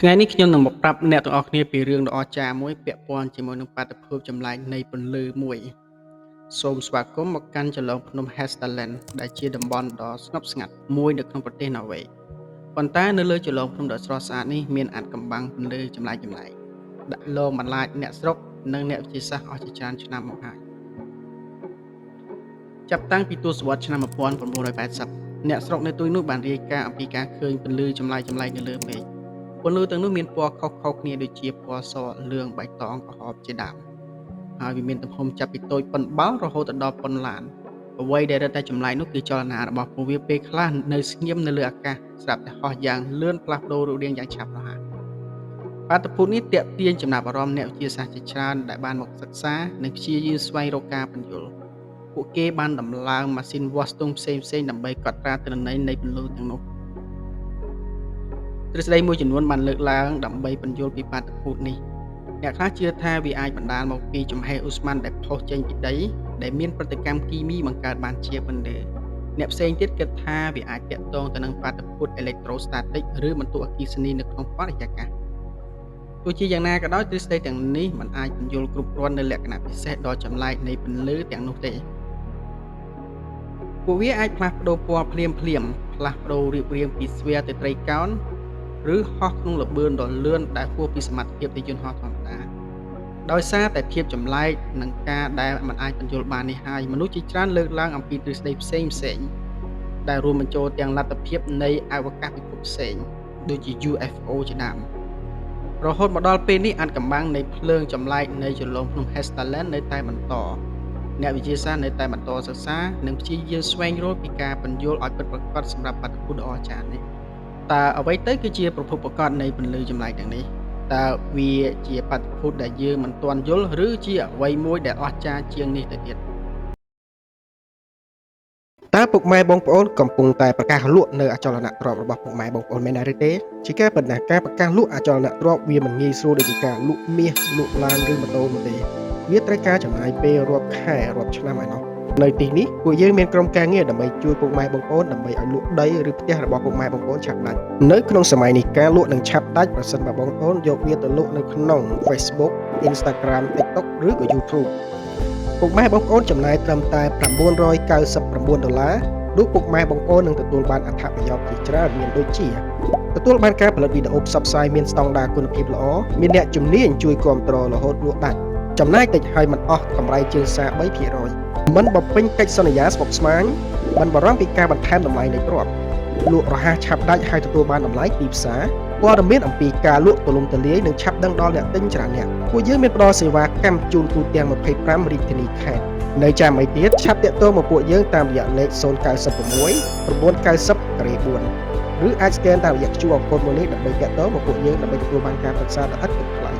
ថ្ងៃនេះខ្ញុំនឹងមកប្រាប់អ្នកទាំងអស់គ្នាពីរឿងដ៏អស្ចារ្យមួយពាក់ព័ន្ធជាមួយនឹងបាតុភូតចម្លែកនៃពន្លឺមួយសូមស្វាគមន៍មកកាន់ចន្លងភ្នំ Hessdalen ដែលជាតំបន់ដ៏ស្ងប់ស្ងាត់មួយនៅក្នុងប្រទេសណ័រវេសប៉ុន្តែនៅលើចន្លងភ្នំដ៏ស្រស់ស្អាតនេះមានអាថ៌កំបាំងពន្លឺចម្លែកដាក់លងបន្លាចអ្នកស្រុកនិងអ្នកវិទ្យាសាស្ត្រអស់ជាច្រើនឆ្នាំមកហើយចាប់តាំងពីទសវត្សរ៍ឆ្នាំ1980អ្នកស្រុកនៅទីនោះបានរាយការណ៍អំពីការឃើញពន្លឺចម្លែកនៅលើមេឃពន្លឺទាំងនោះមានពណ៌ខុសៗគ្នាដូចជាពណ៌សលឿងបៃតងក្រហមជាដើមហើយវាមានទំហំចាប់ពីតូចប៉ុនបាល់រហូតដល់ប៉ុនឡានអ្វីដែលរឹតតែចម្លែកនោះគឺចលនារបស់ពួកវាពេលខ្លះនៅស្ងៀមនៅលើអាកាសស្រាប់តែហោះយ៉ាងលឿនផ្លាស់ប្ដូររូបរាងយ៉ាងឆាប់រហ័សបាតុភូតនេះទាក់ទាញចំណាប់អារម្មណ៍អ្នកវិទ្យាសាស្ត្រជាច្រើនដែលបានមកសិក្សានិងព្យាយាមស្វែងរកការពន្យល់ពួកគេបានដំឡើងម៉ាស៊ីនវាស់ស្ទង់ផ្សេងៗដើម្បីកត់ត្រាទិន្នន័យនៃពន្លឺទាំងនោះទ្រឹស្ដីមួយចំនួនបានលើកឡើងដើម្បីពន្យល់ពីបាតុភូតនេះអ្នកខ្លះជឿថាវាអាចបណ្ដាលមកពីចំហេះឧស្ម័នដែលផុសចេញពីដីដែលមានប្រតិកម្មគីមីបង្កើតបានជាពន្លឺអ្នកផ្សេងទៀតគិតថាវាអាចទាក់ទងទៅនឹងបាតុភូតអេឡិចត្រូស្តាទិកឬបន្ទុកអគ្គិសនីនៅក្នុងបរិយាកាសទោះជាយ៉ាងណាក៏ដោយទ្រឹស្ដីទាំងនេះមិនអាចពន្យល់គ្រប់គ្រាន់នៅលក្ខណៈពិសេសដ៏ចម្លែកនៃពន្លឺទាំងនោះទេពួកវាអាចផ្លាស់ប្ដូរពណ៌ភ្លាមផ្លាស់ប្ដូររូបរាងពីស្វាទៅត្រីកោណឬហោះក្នុងល្បឿនដ៏លឿនដែលហួសពីសមត្ថភាពនៃយន្តហោះធម្មតាដោយសារតែភាពចម្លែកនិងការដែលមិនអាចបញ្យល់បាននេះហើយមនុស្សជាច្រើនលើកឡើងអំពីទ្រឹស្ដីផ្សេងដែលរួមបញ្ចូលទាំងលទ្ធភាពនៃអវកាសពិភពផ្សេងដូចជា UFO ជាដើមរហូតមកដល់ពេលនេះអាថ៌កំបាំងនៃភ្លើងចម្លែកនៃចន្លងភ្នំ Hessdalen នៅតែបន្តអ្នកវិទ្យាសាស្ត្រនៅតែបន្តសិក្សានិងព្យាយាមស្វែងរកពីការពន្យល់ឲ្យពិតប្រាកដសម្រាប់បាតុភូតដ៏អស្ចារ្យនេះតើអ្វីទៅគឺជាប្រភពប្រកបនៃពន្លឺចម្លែកទាំងនេះតើវាជាបាតុភូតដែលយើងមិនទាន់យល់ឬជាអ្វីមួយដែលអស្ចារ្យជាងនេះទៅទៀតតើពុកម៉ែបងប្អូនកំពុងតែប្រកាសលក់នៅអចលនទ្រព្យរបស់ពុកម៉ែបងប្អូនមែនឬទេជាការពិតណាស់ការប្រកាសលក់អចលនទ្រព្យវាមិនងាយស្រួលដូចជាការលក់មាសលក់ឡានឬម៉ូតូនោះទេវាត្រូវការចំណាយពេលរាប់ខែរាប់ឆ្នាំឯណោះនៅទីនេះពួកយើងមានក្រុមការងារដើម្បីជួយពុកម៉ែបងប្អូនដើម្បីឲ្យលក់ដីឬផ្ទះរបស់ពុកម៉ែបងប្អូនឆាប់ដាច់នៅក្នុងសម័យនេះការលក់នឹងឆាប់ដាច់ប្រសិនបើបងប្អូនយកវាទៅលក់នៅក្នុង Facebook Instagram TikTok ឬក៏ YouTube ពុកម៉ែបងប្អូនចំណាយត្រឹមតែ$999នោះពុកម៉ែបងប្អូននឹងទទួលបានអត្ថប្រយោជន៍ជាច្រើនមានដូចជាទទួលបានការផលិតវីដេអូផ្សព្វផ្សាយមានស្តង់ដារគុណភាពល្អមានអ្នកជំនាញជួយគាំទ្ររហូតលក់ដាច់ចំណាយតិចហើយមិនអស់កម្រៃជើងសារ 3% មិនបំពេញកិច្ចសន្យាស្មុគស្មាញមិនបារម្ភពីការបន្ថែមតម្លៃនៃទ្រព្យលក់រហ័សឆាប់ដាច់ហើយទទួលបានតម្លៃទីផ្សារព័ត៌មានអំពីការលក់ទូលំទូលាយនិងឆាប់ដឹងដល់អ្នកទិញច្រើនអ្នកពួកយើងមានផ្ដល់សេវាកម្មជូនទូទាំង25រាជធានីខេត្តនៅចាំអីទៀតឆាប់ទាក់ទងមកពួកយើងតាមរយៈលេខ096 990 4ឬអាចស្កេនតាមរយៈ QR code មួយនេះដើម្បីទាក់ទងមកពួកយើងដើម្បីទទួលបានការប្រឹក្សាដ៏ឥតគិតថ្លៃ